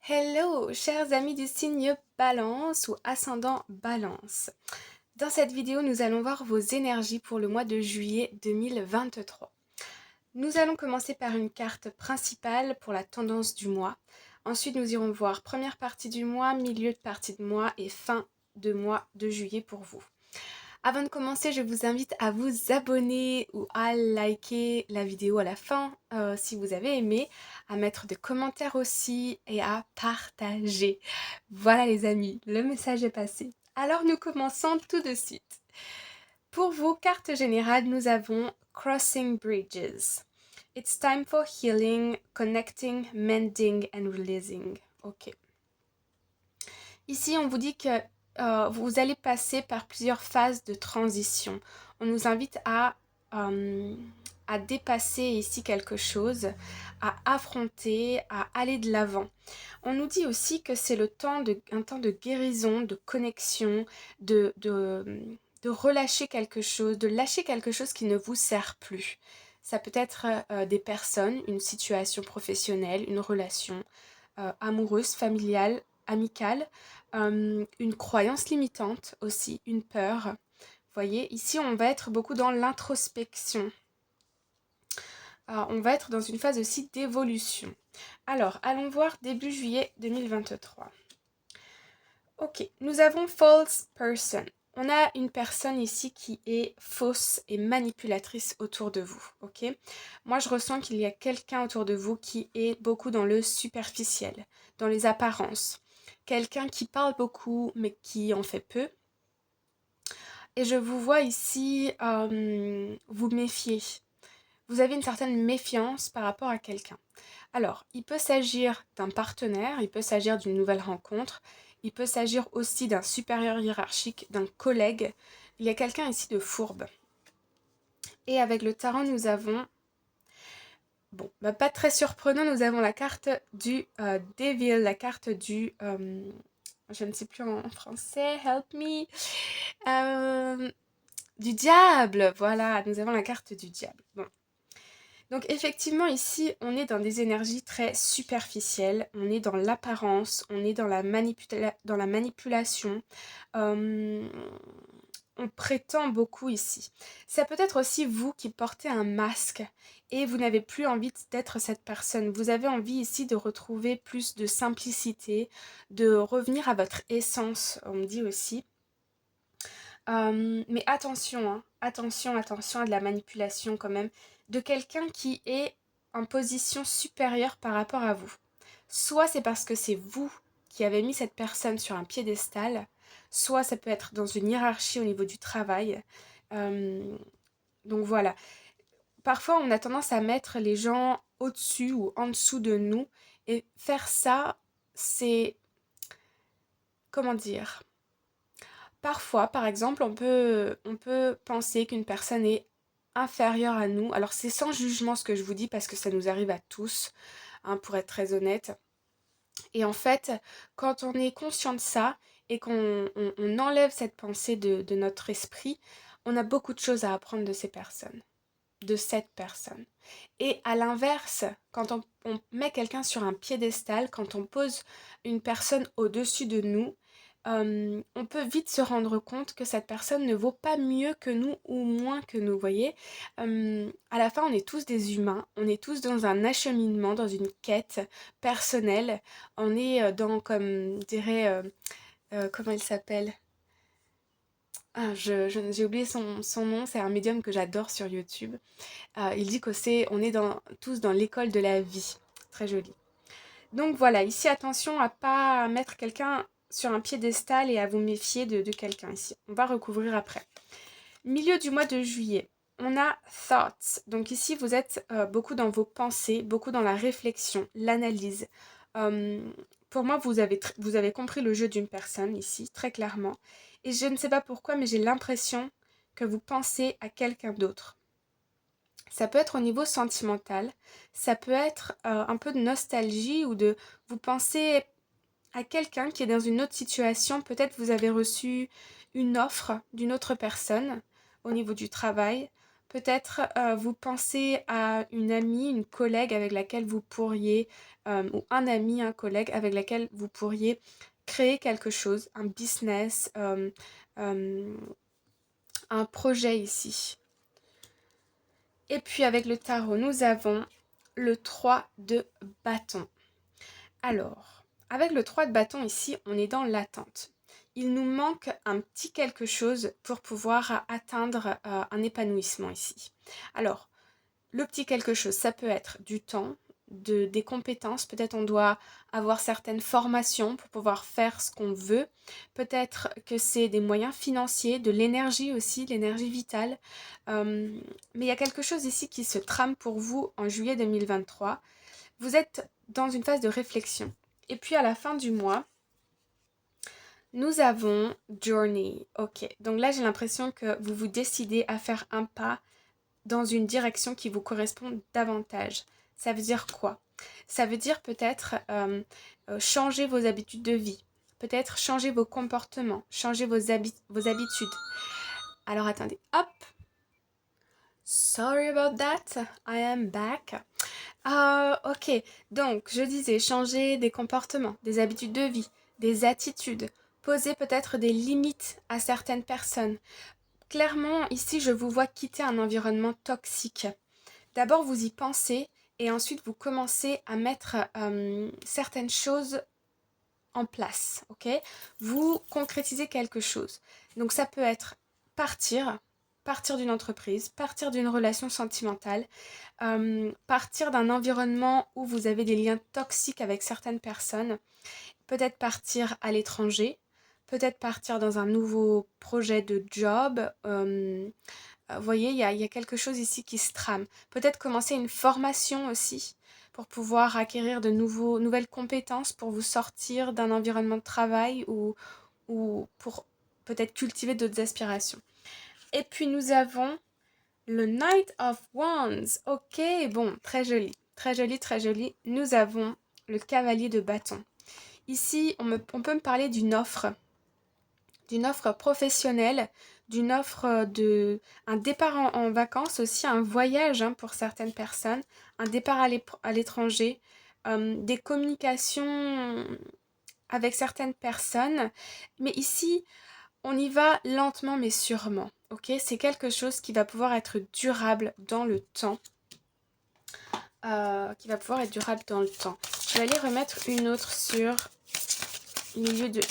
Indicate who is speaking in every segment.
Speaker 1: Hello, chers amis du signe Balance ou ascendant Balance. Dans cette vidéo, nous allons voir vos énergies pour le mois de juillet 2023. Nous allons commencer par une carte principale pour la tendance du mois. Ensuite, nous irons voir première partie du mois, milieu de partie de mois et fin de mois de juillet pour vous. Avant de commencer, je vous invite à vous abonner ou à liker la vidéo à la fin si vous avez aimé, à mettre des commentaires aussi et à partager. Voilà les amis, le message est passé. Alors nous commençons tout de suite. Pour vos cartes générales, nous avons Crossing Bridges. It's time for healing, connecting, mending and releasing. Ok. Ici, on vous dit que vous allez passer par plusieurs phases de transition. On nous invite à dépasser ici quelque chose, à affronter, à aller de l'avant. On nous dit aussi que c'est un temps de guérison, de connexion, de relâcher quelque chose, de lâcher quelque chose qui ne vous sert plus. Ça peut être des personnes, une situation professionnelle, une relation amoureuse, familiale, amicale, une croyance limitante aussi, une peur. Vous voyez, ici on va être beaucoup dans l'introspection. On va être dans une phase aussi d'évolution. Alors, allons voir début juillet 2023. Ok, nous avons false person. On a une personne ici qui est fausse et manipulatrice autour de vous, ok? Moi, je ressens qu'il y a quelqu'un autour de vous qui est beaucoup dans le superficiel, dans les apparences. Quelqu'un qui parle beaucoup, mais qui en fait peu. Et je vous vois ici vous méfier. Vous avez une certaine méfiance par rapport à quelqu'un. Alors, il peut s'agir d'un partenaire, il peut s'agir d'une nouvelle rencontre, il peut s'agir aussi d'un supérieur hiérarchique, d'un collègue. Il y a quelqu'un ici de fourbe. Et avec le tarot, nous avons, bon, pas très surprenant, nous avons la carte du Devil, la carte du, je ne sais plus en français, help me, du diable, voilà, nous avons la carte du diable. Bon. Donc effectivement ici on est dans des énergies très superficielles, on est dans l'apparence, on est dans la manipulation, euh, on prétend beaucoup ici. Ça peut être aussi vous qui portez un masque et vous n'avez plus envie d'être cette personne. Vous avez envie ici de retrouver plus de simplicité, de revenir à votre essence, on me dit aussi. Mais attention, hein, attention à de la manipulation quand même, de quelqu'un qui est en position supérieure par rapport à vous. Soit c'est parce que c'est vous qui avez mis cette personne sur un piédestal, soit ça peut être dans une hiérarchie au niveau du travail. Euh, donc voilà. Parfois on a tendance à mettre les gens au-dessus ou en dessous de nous, et faire ça, c'est... Comment dire? Parfois, par exemple, on peut penser qu'une personne est inférieure à nous. Alors c'est sans jugement ce que je vous dis parce que ça nous arrive à tous, hein, pour être très honnête. Et en fait, quand on est conscient de ça et qu'on enlève cette pensée de notre esprit, on a beaucoup de choses à apprendre de ces personnes, de cette personne. Et à l'inverse, quand on met quelqu'un sur un piédestal, quand on pose une personne au-dessus de nous, on peut vite se rendre compte que cette personne ne vaut pas mieux que nous ou moins que nous, voyez. À la fin, on est tous des humains, on est tous dans un acheminement, dans une quête personnelle. On est dans, comme dirait, comment il s'appelle? Ah, j'ai oublié son nom, c'est un médium que j'adore sur YouTube. Il dit on est tous dans l'école de la vie. Très joli. Donc voilà, ici attention à pas mettre quelqu'un sur un piédestal et à vous méfier de quelqu'un ici. On va recouvrir après. Milieu du mois de juillet, on a thoughts. Donc ici vous êtes beaucoup dans vos pensées, beaucoup dans la réflexion, l'analyse. Euh, pour moi, vous avez compris le jeu d'une personne ici, très clairement. Et je ne sais pas pourquoi, mais j'ai l'impression que vous pensez à quelqu'un d'autre. Ça peut être au niveau sentimental, ça peut être un peu de nostalgie ou de vous pensez à quelqu'un qui est dans une autre situation. Peut-être vous avez reçu une offre d'une autre personne au niveau du travail. Peut-être vous pensez à une amie, une collègue avec laquelle vous pourriez, ou un ami, un collègue avec laquelle vous pourriez créer quelque chose, un business, euh, un projet ici. Et puis avec le tarot, nous avons le 3 de bâton. Alors, avec le 3 de bâton ici, on est dans l'attente. Il nous manque un petit quelque chose pour pouvoir atteindre un épanouissement ici. Alors, le petit quelque chose, ça peut être du temps, des compétences. Peut-être on doit avoir certaines formations pour pouvoir faire ce qu'on veut. Peut-être que c'est des moyens financiers, de l'énergie aussi, l'énergie vitale. Mais il y a quelque chose ici qui se trame pour vous en juillet 2023. Vous êtes dans une phase de réflexion. Et puis à la fin du mois, nous avons Journey. Ok, donc là j'ai l'impression que vous vous décidez à faire un pas dans une direction qui vous correspond davantage. Ça veut dire quoi? Ça veut dire peut-être changer vos habitudes de vie, peut-être changer vos comportements, changer vos habitudes. Alors attendez, hop! Sorry about that, I am back. Ok, donc je disais changer des comportements, des habitudes de vie, des attitudes, poser peut-être des limites à certaines personnes. Clairement, ici, je vous vois quitter un environnement toxique. D'abord, vous y pensez et ensuite, vous commencez à mettre certaines choses en place, ok? Vous concrétisez quelque chose. Donc, ça peut être partir, partir d'une entreprise, partir d'une relation sentimentale, partir d'un environnement où vous avez des liens toxiques avec certaines personnes, peut-être partir à l'étranger, peut-être partir dans un nouveau projet de job. Vous voyez, il y a quelque chose ici qui se trame. Peut-être commencer une formation aussi pour pouvoir acquérir de nouvelles compétences pour vous sortir d'un environnement de travail ou pour peut-être cultiver d'autres aspirations. Et puis nous avons le Knight of Wands. Ok, bon, très joli, très joli, très joli. Nous avons le cavalier de bâton. Ici, on peut me parler d'une offre professionnelle, d'une offre de un départ en vacances aussi, un voyage pour certaines personnes, un départ à l'étranger, des communications avec certaines personnes. Mais ici, on y va lentement mais sûrement. Ok, c'est quelque chose qui va pouvoir être durable dans le temps. Je vais aller remettre une autre sur milieu de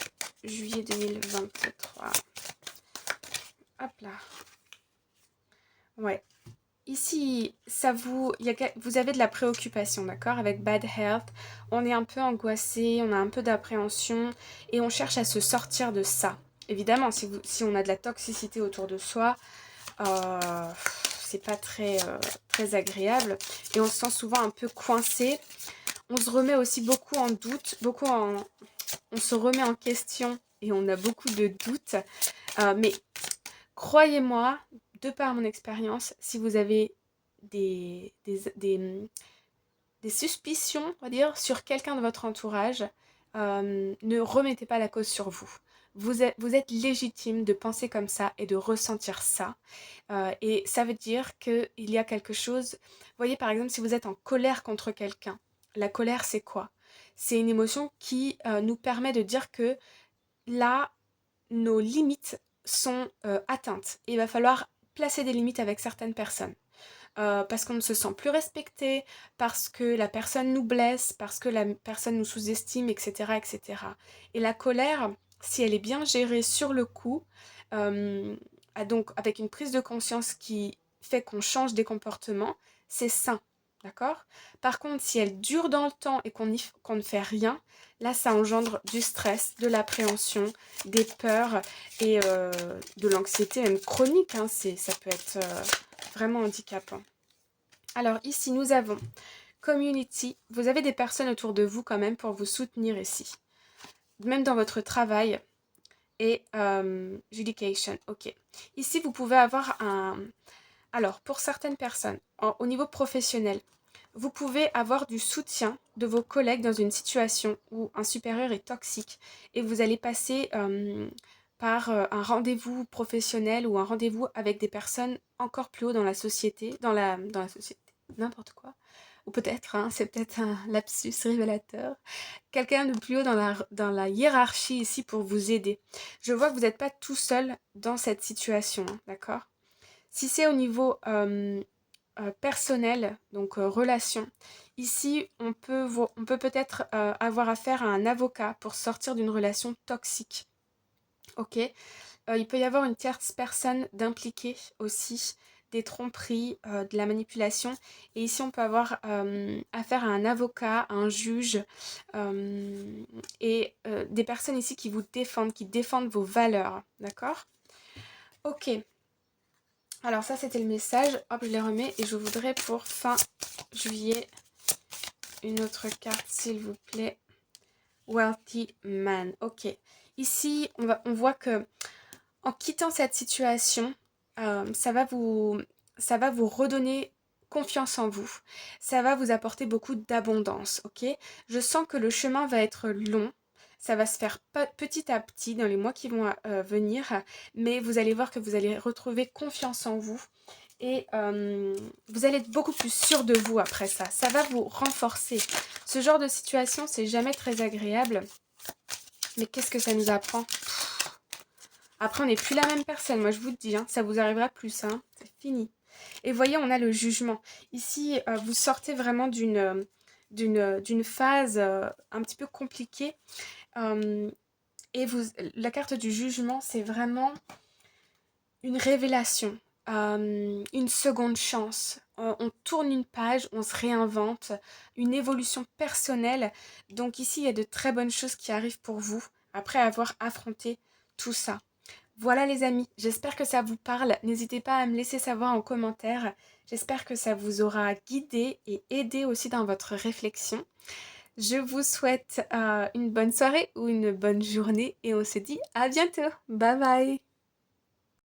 Speaker 1: juillet 2023. Hop là. Ouais. Ici, vous avez de la préoccupation, d'accord? Avec bad health, on est un peu angoissé, on a un peu d'appréhension et on cherche à se sortir de ça. Évidemment, si on a de la toxicité autour de soi, euh, c'est pas très agréable et on se sent souvent un peu coincé. On se remet aussi beaucoup en doute, on se remet en question et on a beaucoup de doutes. Mais croyez-moi, de par mon expérience, si vous avez des suspicions, on va dire, sur quelqu'un de votre entourage, ne remettez pas la cause sur vous. Vous êtes légitime de penser comme ça et de ressentir ça. Et ça veut dire qu'il y a quelque chose. Vous voyez, par exemple, si vous êtes en colère contre quelqu'un, la colère, c'est quoi? C'est une émotion qui nous permet de dire que là, nos limites sont atteintes. Et il va falloir placer des limites avec certaines personnes. Parce qu'on ne se sent plus respecté, parce que la personne nous blesse, parce que la personne nous sous-estime, etc., etc. Et la colère, si elle est bien gérée sur le coup, euh, donc avec une prise de conscience qui fait qu'on change des comportements, c'est sain. D'accord? Par contre, si elle dure dans le temps et qu'on ne fait rien, là, ça engendre du stress, de l'appréhension, des peurs et de l'anxiété, même chronique. Ça peut être vraiment handicapant. Alors ici, nous avons community. Vous avez des personnes autour de vous quand même pour vous soutenir ici. Même dans votre travail. Et judication. Ok. Ici, vous pouvez avoir un... Alors, pour certaines personnes, au niveau professionnel, vous pouvez avoir du soutien de vos collègues dans une situation où un supérieur est toxique et vous allez passer par un rendez-vous professionnel ou un rendez-vous avec des personnes encore plus haut dans la société, dans la société, n'importe quoi. Ou peut-être, hein, c'est peut-être un lapsus révélateur. Quelqu'un de plus haut dans la hiérarchie ici pour vous aider. Je vois que vous n'êtes pas tout seul dans cette situation, hein, d'accord? Si c'est au niveau personnel, donc relation, ici on peut peut-être avoir affaire à un avocat pour sortir d'une relation toxique. Ok, il peut y avoir une tierce personne d'impliquée aussi, des tromperies, de la manipulation. Et ici, on peut avoir affaire à un avocat, à un juge, et des personnes ici qui défendent vos valeurs. D'accord? Ok. Alors ça, c'était le message. Hop, je les remets. Et je voudrais pour fin juillet une autre carte, s'il vous plaît. Wealthy Man. Ok. Ici, on voit que en quittant cette situation, ça va vous redonner confiance en vous. Ça va vous apporter beaucoup d'abondance, ok? Je sens que le chemin va être long. Ça va se faire petit à petit dans les mois qui vont venir. Mais vous allez voir que vous allez retrouver confiance en vous. Et vous allez être beaucoup plus sûr de vous après ça. Ça va vous renforcer. Ce genre de situation, c'est jamais très agréable. Mais qu'est-ce que ça nous apprend? Après, on n'est plus la même personne, moi je vous le dis, hein, ça vous arrivera plus, hein, c'est fini. Et voyez, on a le jugement. Ici, vous sortez vraiment d'une phase un petit peu compliquée. Et la carte du jugement, c'est vraiment une révélation, une seconde chance. On tourne une page, on se réinvente, une évolution personnelle. Donc ici, il y a de très bonnes choses qui arrivent pour vous après avoir affronté tout ça. Voilà les amis, j'espère que ça vous parle. N'hésitez pas à me laisser savoir en commentaire. J'espère que ça vous aura guidé et aidé aussi dans votre réflexion. Je vous souhaite une bonne soirée ou une bonne journée et on se dit à bientôt. Bye bye.